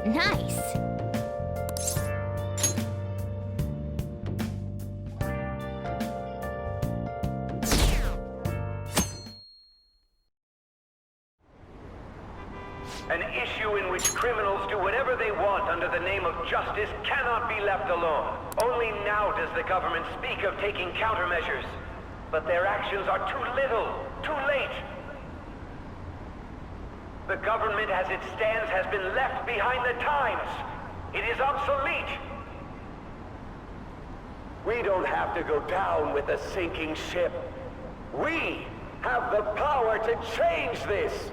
Nice. An issue in which criminals do whatever they want under the name of justice cannot be left alone. Only now does the government speak of taking countermeasures. But their actions are too little, too late. The government as it stands has been left behind the times. It is obsolete. We don't have to go down with a sinking ship. We have the power to change this.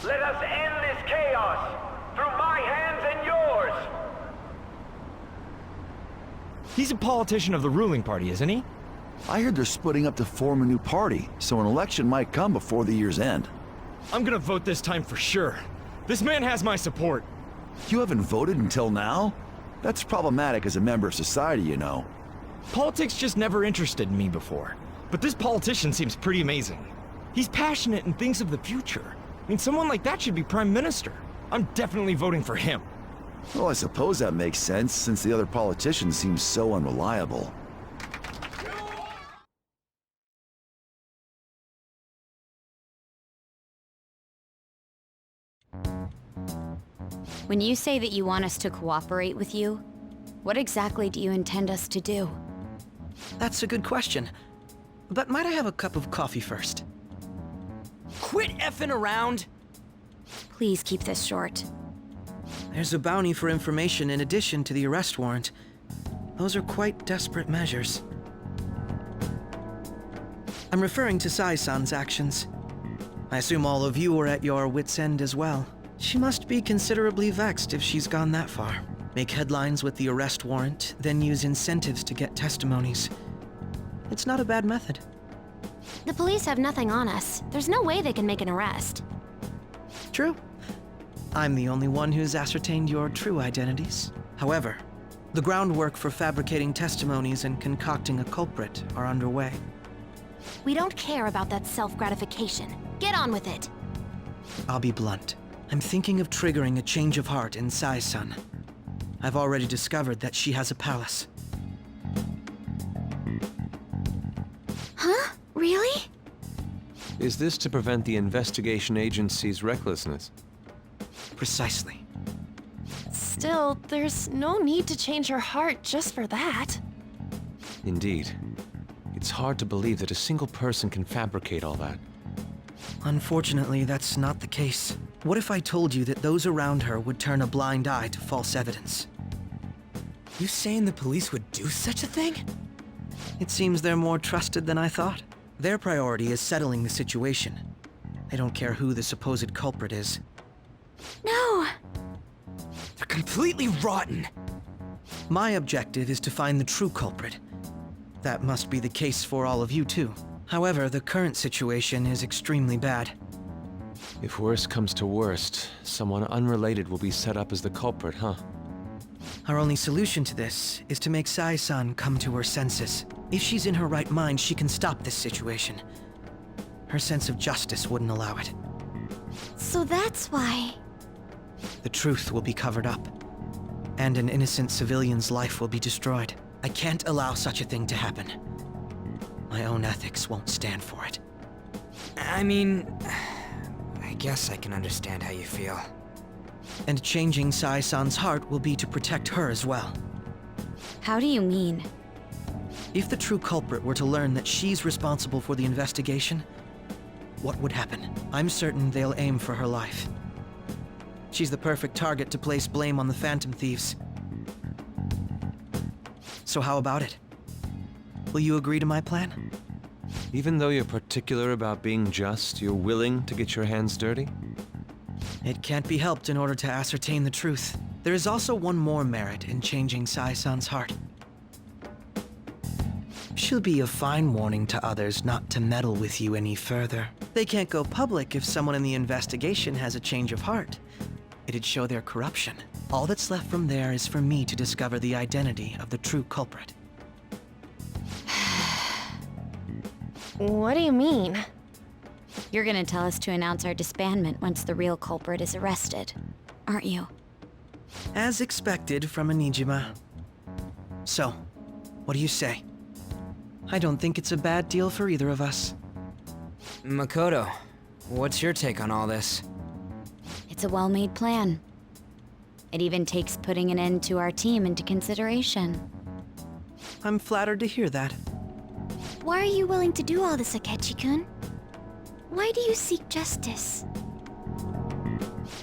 Let us end this chaos through my hands and yours. He's a politician of the ruling party, isn't he? I heard they're splitting up to form a new party, so an election might come before the year's end. I'm gonna vote this time for sure. This man has my support. You haven't voted until now? That's problematic as a member of society, you know. Politics just never interested me before. But this politician seems pretty amazing. He's passionate and thinks of the future. I mean, someone like that should be prime minister. I'm definitely voting for him. Well, I suppose that makes sense, since the other politicians seem so unreliable. When you say that you want us to cooperate with you, what exactly do you intend us to do? That's a good question. But might I have a cup of coffee first? Quit effing around! Please keep this short. There's a bounty for information in addition to the arrest warrant. Those are quite desperate measures. I'm referring to Sai-san's actions. I assume all of you are at your wits' end as well. She must be considerably vexed if she's gone that far. Make headlines with the arrest warrant, then use incentives to get testimonies. It's not a bad method. The police have nothing on us. There's no way they can make an arrest. True. I'm the only one who's ascertained your true identities. However, the groundwork for fabricating testimonies and concocting a culprit are underway. We don't care about that self-gratification. Get on with it. I'll be blunt. I'm thinking of triggering a change of heart in Sai-san. I've already discovered that she has a palace. Huh? Really? Is this to prevent the investigation agency's recklessness? Precisely. Still, there's no need to change her heart just for that. Indeed. It's hard to believe that a single person can fabricate all that. Unfortunately, that's not the case. What if I told you that those around her would turn a blind eye to false evidence? You saying the police would do such a thing? It seems they're more trusted than I thought. Their priority is settling the situation. They don't care who the supposed culprit is. No! They're completely rotten. My objective is to find the true culprit. That must be the case for all of you too. However, the current situation is extremely bad. If worst comes to worst, someone unrelated will be set up as the culprit, huh? Our only solution to this is to make Sai-san come to her senses. If she's in her right mind, she can stop this situation. Her sense of justice wouldn't allow it. So that's why... The truth will be covered up, and an innocent civilian's life will be destroyed. I can't allow such a thing to happen. My own ethics won't stand for it. I mean, I guess I can understand how you feel. And changing Sai-san's heart will be to protect her as well. How do you mean? If the true culprit were to learn that she's responsible for the investigation, what would happen? I'm certain they'll aim for her life. She's the perfect target to place blame on the Phantom Thieves. So how about it? Will you agree to my plan? Even though you're particular about being just, you're willing to get your hands dirty? It can't be helped in order to ascertain the truth. There is also one more merit in changing Sai-san's heart. She'll be a fine warning to others not to meddle with you any further. They can't go public if someone in the investigation has a change of heart. It'd show their corruption. All that's left from there is for me to discover the identity of the true culprit. What do you mean? You're gonna tell us to announce our disbandment once the real culprit is arrested, aren't you? As expected from a Nijima. So, what do you say? I don't think it's a bad deal for either of us. Makoto, what's your take on all this? It's a well-made plan. It even takes putting an end to our team into consideration. I'm flattered to hear that. Why are you willing to do all this, Akechi-kun? Why do you seek justice?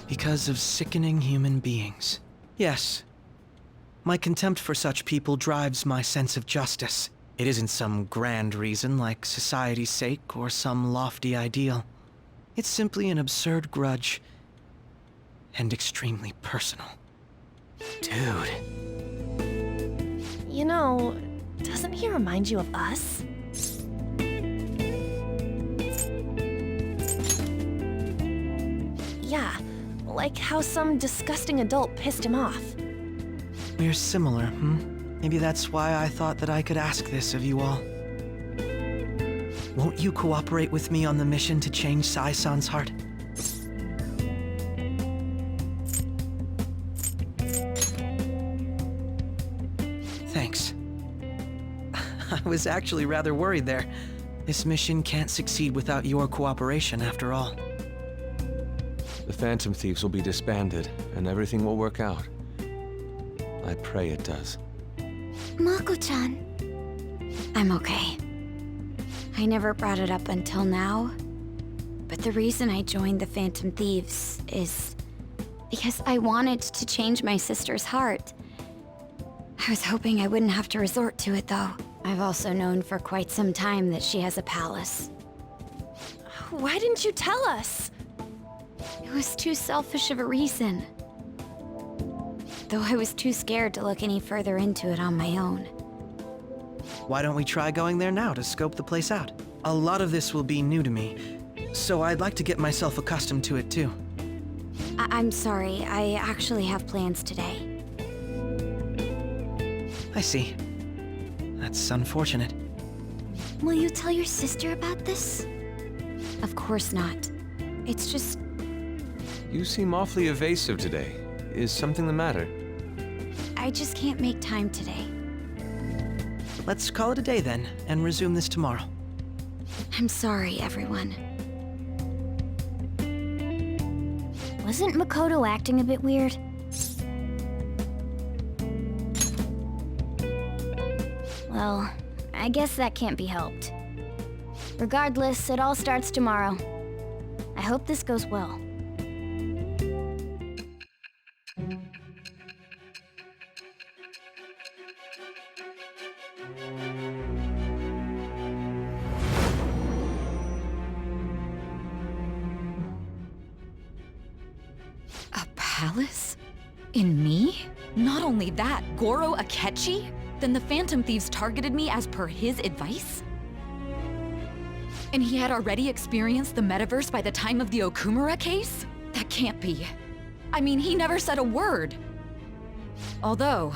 Because of sickening human beings. Yes. My contempt for such people drives my sense of justice. It isn't some grand reason like society's sake or some lofty ideal. It's simply an absurd grudge. And extremely personal. Dude. You know, doesn't he remind you of us? Yeah, like how some disgusting adult pissed him off. We're similar, Maybe that's why I thought that I could ask this of you all. Won't you cooperate with me on the mission to change Sai-san's heart? Thanks. I was actually rather worried there. This mission can't succeed without your cooperation, after all. The Phantom Thieves will be disbanded, and everything will work out. I pray it does. Mako-chan. I'm okay. I never brought it up until now, but the reason I joined the Phantom Thieves is because I wanted to change my sister's heart. I was hoping I wouldn't have to resort to it, though. I've also known for quite some time that she has a palace. Why didn't you tell us? It was too selfish of a reason. Though I was too scared to look any further into it on my own. Why don't we try going there now to scope the place out? A lot of this will be new to me, so I'd like to get myself accustomed to it too. I'm sorry, I actually have plans today. I see. That's unfortunate. Will you tell your sister about this? Of course not. It's just... You seem awfully evasive today. Is something the matter? I just can't make time today. Let's call it a day then, and resume this tomorrow. I'm sorry, everyone. Wasn't Makoto acting a bit weird? Well, I guess that can't be helped. Regardless, it all starts tomorrow. I hope this goes well. A palace? In me? Not only that, Goro Akechi? Then the Phantom Thieves targeted me as per his advice? And he had already experienced the metaverse by the time of the Okumura case? That can't be. I mean, he never said a word. Although,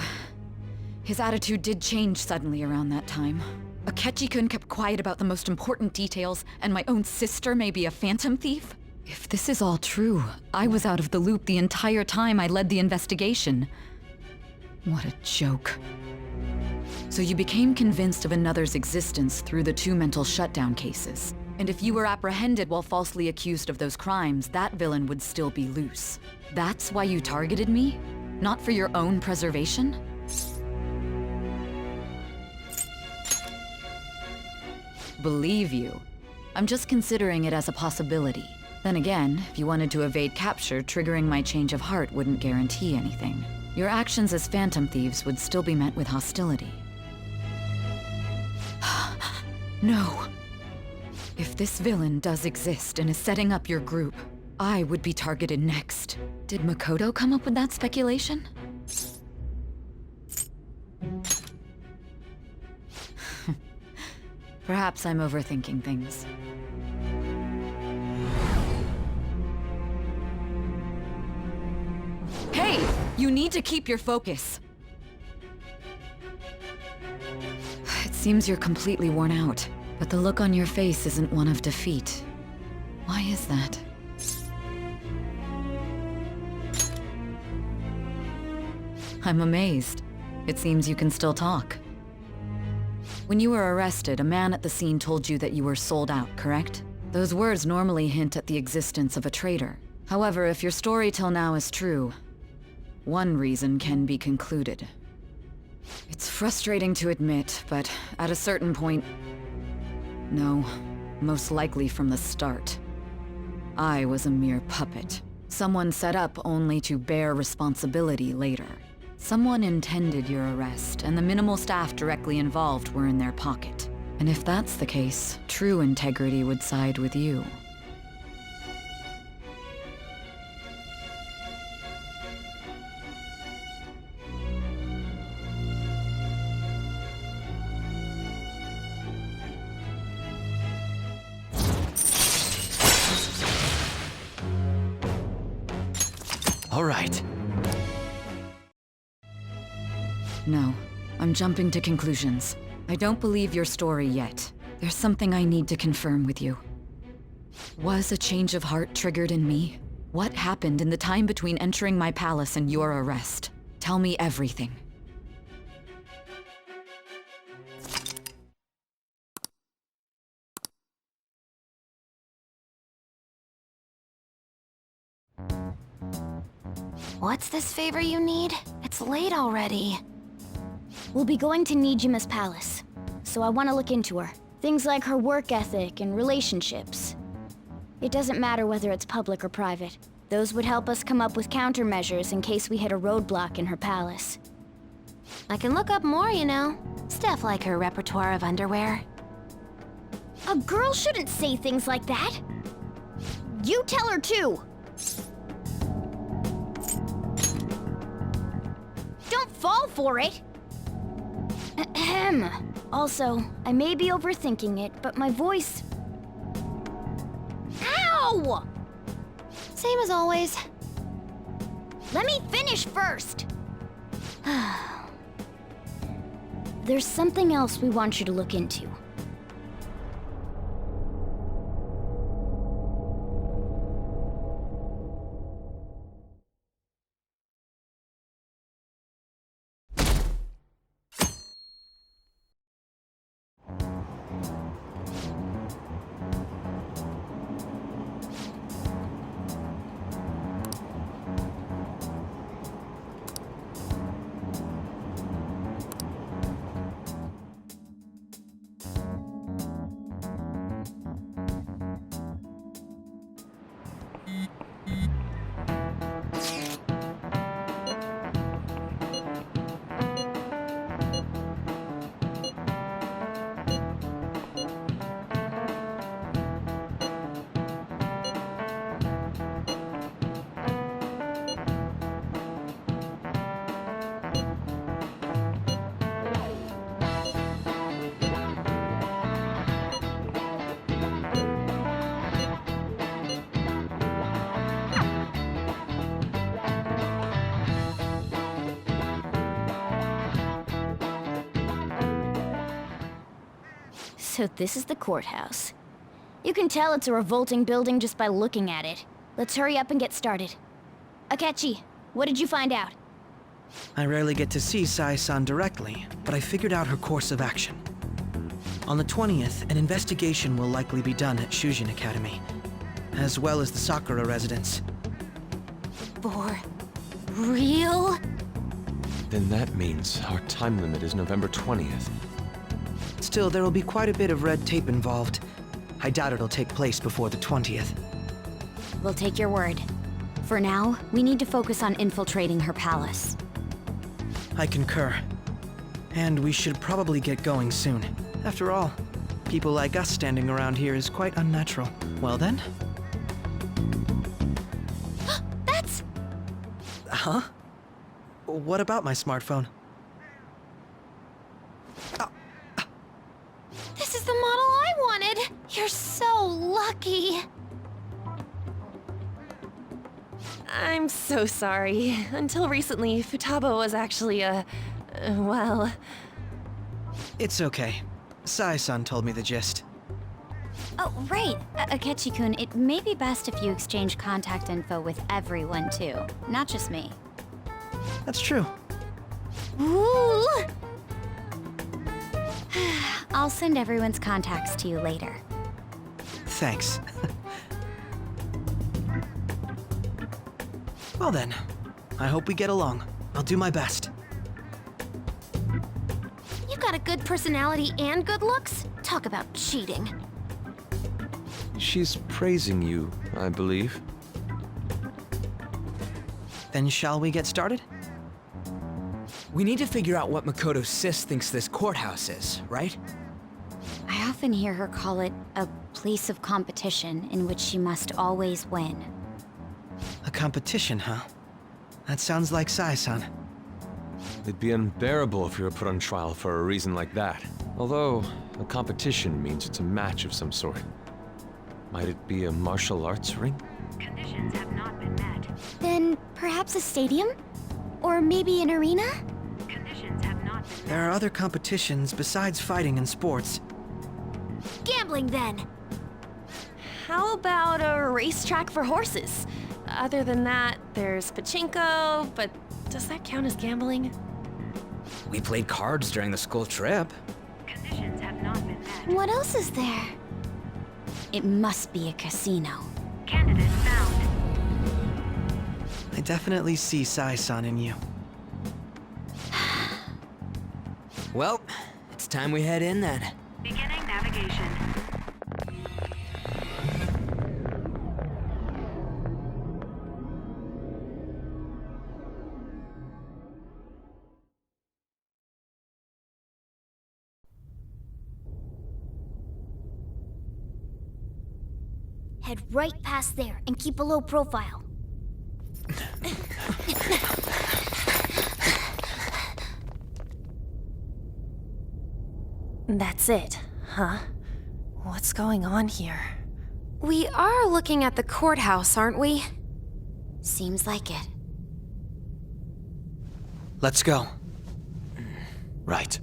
his attitude did change suddenly around that time. Akechi-kun kept quiet about the most important details, and my own sister may be a Phantom Thief? If this is all true, I was out of the loop the entire time I led the investigation. What a joke. So you became convinced of another's existence through the 2 mental shutdown cases. And if you were apprehended while falsely accused of those crimes, that villain would still be loose. That's why you targeted me? Not for your own preservation? Believe you. I'm just considering it as a possibility. Then again, if you wanted to evade capture, triggering my change of heart wouldn't guarantee anything. Your actions as Phantom Thieves would still be met with hostility. No. If this villain does exist and is setting up your group, I would be targeted next. Did Makoto come up with that speculation? Perhaps I'm overthinking things. Hey! You need to keep your focus. It seems you're completely worn out, but the look on your face isn't one of defeat. Why is that? I'm amazed. It seems you can still talk. When you were arrested, a man at the scene told you that you were sold out, correct? Those words normally hint at the existence of a traitor. However, if your story till now is true, one reason can be concluded. It's frustrating to admit, but at a certain point... No, most likely from the start. I was a mere puppet. Someone set up only to bear responsibility later. Someone intended your arrest, and the minimal staff directly involved were in their pocket. And if that's the case, true integrity would side with you. All right. No, I'm jumping to conclusions. I don't believe your story yet. There's something I need to confirm with you. Was a change of heart triggered in me? What happened in the time between entering my palace and your arrest? Tell me everything. What's this favor you need? It's late already. We'll be going to Nijima's palace, so I want to look into her. Things like her work ethic and relationships. It doesn't matter whether it's public or private. Those would help us come up with countermeasures in case we hit a roadblock in her palace. I can look up more, you know. Stuff like her repertoire of underwear. A girl shouldn't say things like that. You tell her too. Don't fall for it. Ahem. Also, I may be overthinking it, but my voice... Ow! Same as always. Let me finish first. There's something else we want you to look into. So this is the courthouse. You can tell it's a revolting building just by looking at it. Let's hurry up and get started. Akechi, what did you find out? I rarely get to see Sai-san directly, but I figured out her course of action. On the 20th, an investigation will likely be done at Shujin Academy, as well as the Sakura residence. For real? Then that means our time limit is November 20th. Still, there will be quite a bit of red tape involved. I doubt it'll take place before the 20th. We'll take your word. For now, we need to focus on infiltrating her palace. I concur. And we should probably get going soon. After all, people like us standing around here is quite unnatural. Well then? That's... Huh? What about my smartphone? This is the model I wanted! You're so lucky! I'm so sorry. Until recently, Futaba was actually well... It's okay. Sai-san told me the gist. Oh, right. Akechi-kun, it may be best if you exchange contact info with everyone, too. Not just me. That's true. Ooh! I'll send everyone's contacts to you later. Thanks. Well then, I hope we get along. I'll do my best. You got a good personality and good looks? Talk about cheating. She's praising you, I believe. Then shall we get started? We need to figure out what Makoto Sis thinks this courthouse is, right? I often hear her call it a place of competition in which she must always win. A competition, huh? That sounds like Sai-san. It'd be unbearable if you were put on trial for a reason like that. Although, a competition means it's a match of some sort. Might it be a martial arts ring? Conditions have not been met. Then perhaps a stadium? Or maybe an arena? Conditions have not been met. There are other competitions besides fighting and sports. Gambling, then. How about a racetrack for horses? Other than that, there's pachinko, but does that count as gambling? We played cards during the school trip. Conditions have not been met. What else is there? It must be a casino. Candidate found. I definitely see Sai-san in you. Well, it's time we head in then. Beginning navigation. Head right past there and keep a low profile. That's it, huh? What's going on here? We are looking at the courthouse, aren't we? Seems like it. Let's go. Right.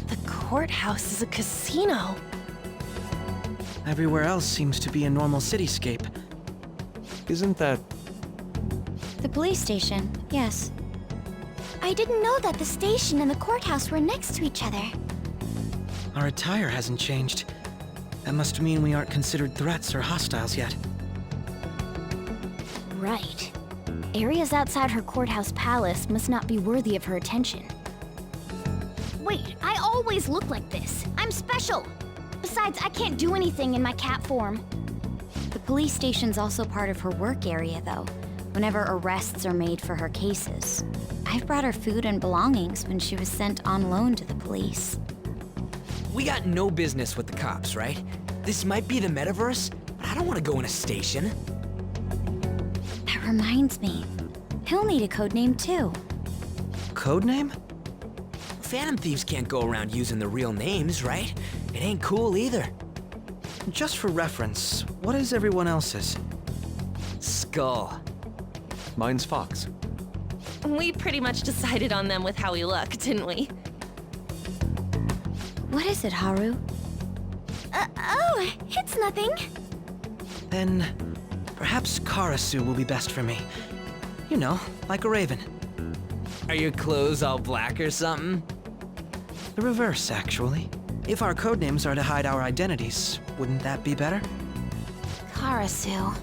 The courthouse is a casino. Everywhere else seems to be a normal cityscape. Isn't that... The police station, yes. I didn't know that the station and the courthouse were next to each other. Our attire hasn't changed. That must mean we aren't considered threats or hostiles yet. Right. Areas outside her courthouse palace must not be worthy of her attention. Wait, I always look like this. I'm special. Besides, I can't do anything in my cat form. The police station's also part of her work area, though, whenever arrests are made for her cases. I've brought her food and belongings when she was sent on loan to the police. We got no business with the cops, right? This might be the metaverse, but I don't want to go in a station. That reminds me. He'll need a code name, too. Codename? Phantom thieves can't go around using the real names, right? It ain't cool either. Just for reference, what is everyone else's? Skull. Mine's Fox. We pretty much decided on them with how we look, didn't we? What is it, Haru? Oh, it's nothing. Then, perhaps Karasu will be best for me. You know, like a raven. Are your clothes all black or something? The reverse, actually. If our codenames are to hide our identities, wouldn't that be better? Karasu.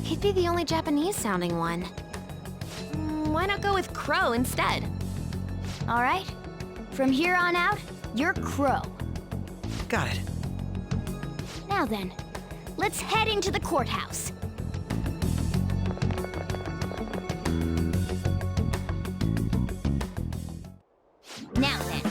He'd be the only Japanese-sounding one. Why not go with Crow instead? All right. From here on out, you're Crow. Got it. Now then, let's head into the courthouse. Now then.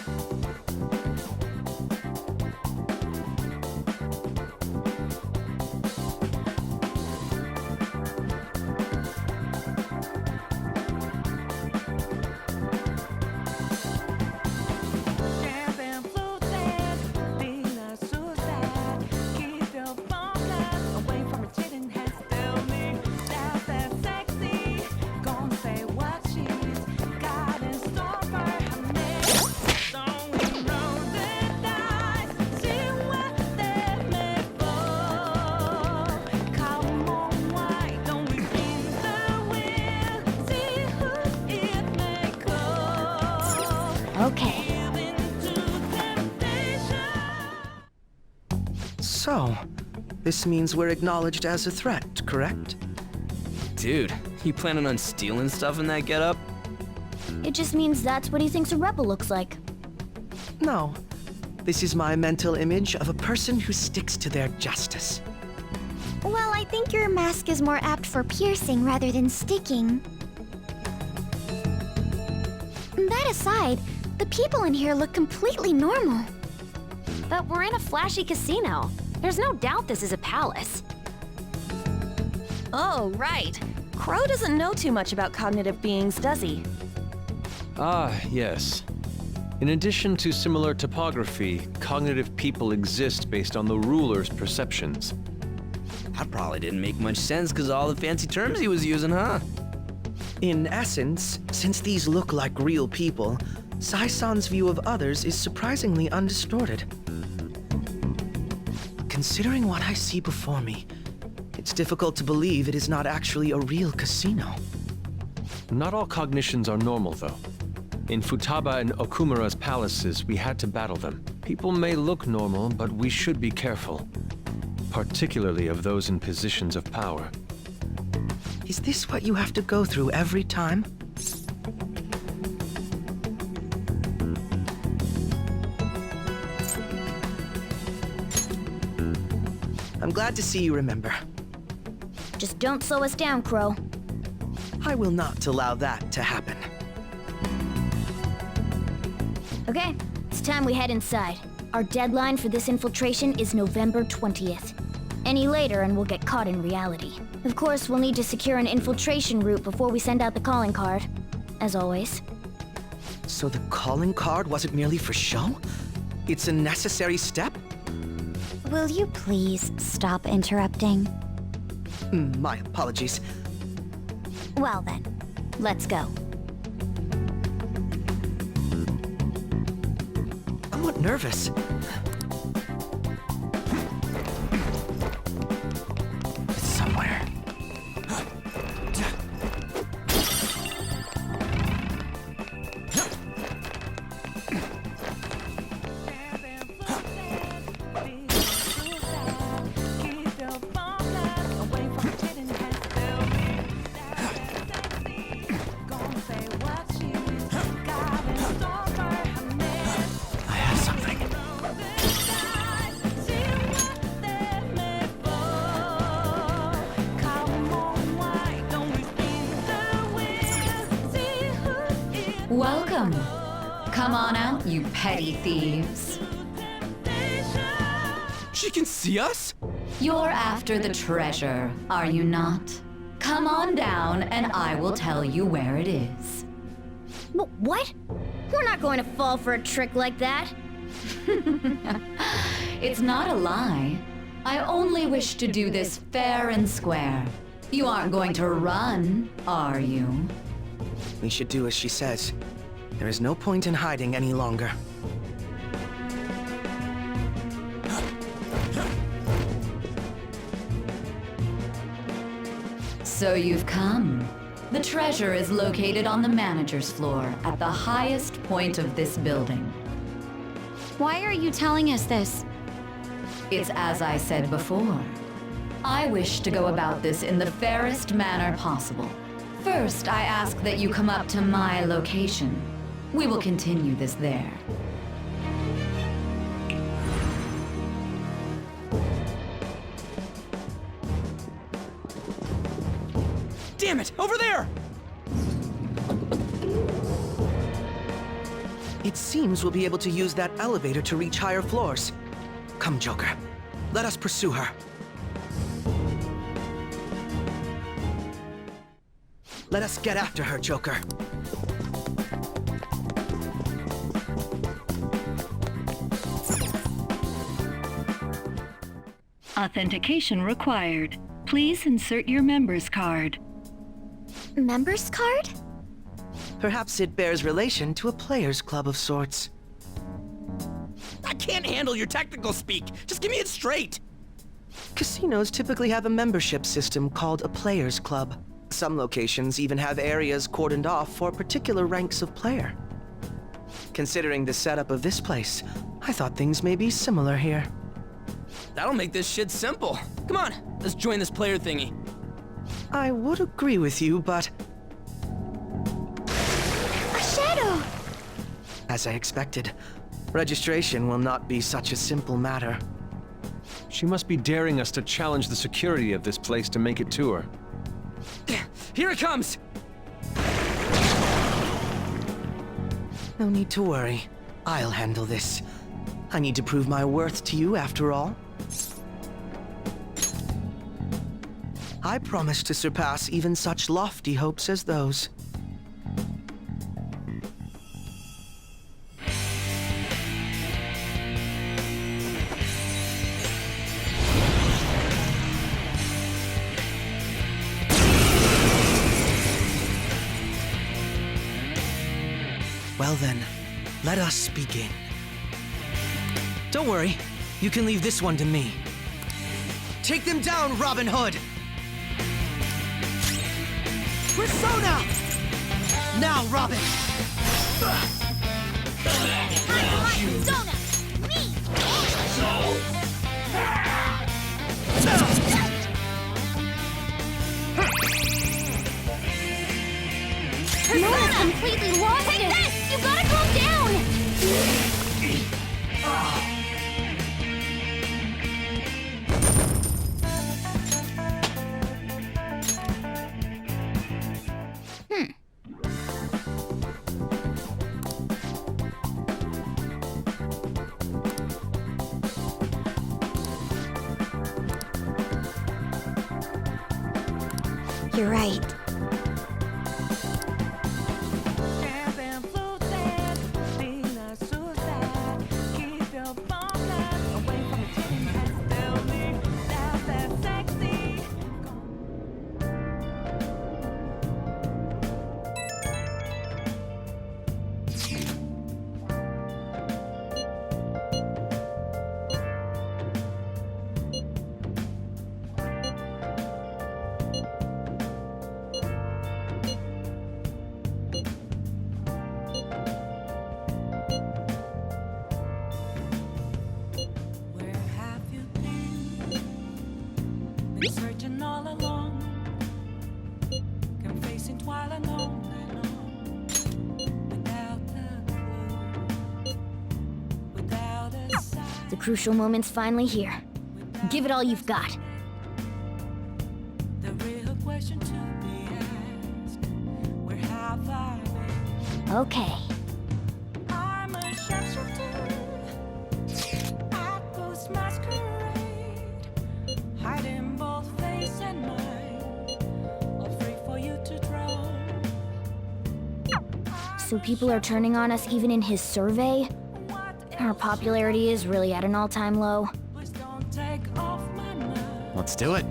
Okay. So, this means we're acknowledged as a threat, correct? Dude, you planning on stealing stuff in that getup? It just means that's what he thinks a rebel looks like. No. This is my mental image of a person who sticks to their justice. Well, I think your mask is more apt for piercing rather than sticking. That aside, the people in here look completely normal. But we're in a flashy casino. There's no doubt this is a palace. Oh, right. Crow doesn't know too much about cognitive beings, does he? Ah, yes. In addition to similar topography, cognitive people exist based on the ruler's perceptions. That probably didn't make much sense because of all the fancy terms he was using, huh? In essence, since these look like real people, Sai-san's view of others is surprisingly undistorted. Considering what I see before me, it's difficult to believe it is not actually a real casino. Not all cognitions are normal, though. In Futaba and Okumura's palaces, we had to battle them. People may look normal, but we should be careful. Particularly of those in positions of power. Is this what you have to go through every time? I'm glad to see you remember. Just don't slow us down, Crow. I will not allow that to happen. Okay, it's time we head inside. Our deadline for this infiltration is November 20th. Any later and we'll get caught in reality. Of course, we'll need to secure an infiltration route before we send out the calling card. As always. So the calling card wasn't merely for show? It's a necessary step? Will you please stop interrupting? My apologies. Well then, let's go. Somewhat nervous. It's somewhere. Welcome. Come on out, you petty thieves. She can see us? You're after the treasure, are you not? Come on down and I will tell you where it is. What? We're not going to fall for a trick like that. It's not a lie. I only wish to do this fair and square. You aren't going to run, are you? We should do as she says. There is no point in hiding any longer. So you've come. The treasure is located on the manager's floor at the highest point of this building. Why are you telling us this? It's as I said before. I wish to go about this in the fairest manner possible. First, I ask that you come up to my location. We will continue this there. Damn it! Over there! It seems we'll be able to use that elevator to reach higher floors. Come, Joker. Let us pursue her. Let us get after her, Joker. Authentication required. Please insert your member's card. Member's card? Perhaps it bears relation to a players' club of sorts. I can't handle your technical speak. Just give me it straight. Casinos typically have a membership system called a players' club. Some locations even have areas cordoned off for particular ranks of player. Considering the setup of this place, I thought things may be similar here. That'll make this shit simple. Come on, let's join this player thingy. I would agree with you, but A shadow! as I expected, registration will not be such a simple matter. She must be daring us to challenge the security of this place to make it to her. Here it comes! No need to worry. I'll handle this. I need to prove my worth to you after all. I promise to surpass even such lofty hopes as those. Well then, let us begin. Don't worry, you can leave this one to me. Take them down, Robin Hood! Persona! Now, Robin! Persona! Me! Mona's completely lost it! This! You gotta calm down! You're right. Searching all along, confessing while alone without a clue, without a sign. The crucial moment's finally here. Give it all you've got. The real question to be asked, where have I been? Okay. I'm a sharpshooter at post masquerade, hiding both face and mind, all free for you to draw. So people are turning on us even in his survey? Our popularity is really at an all-time low. Please don't take off my mind. Let's do it.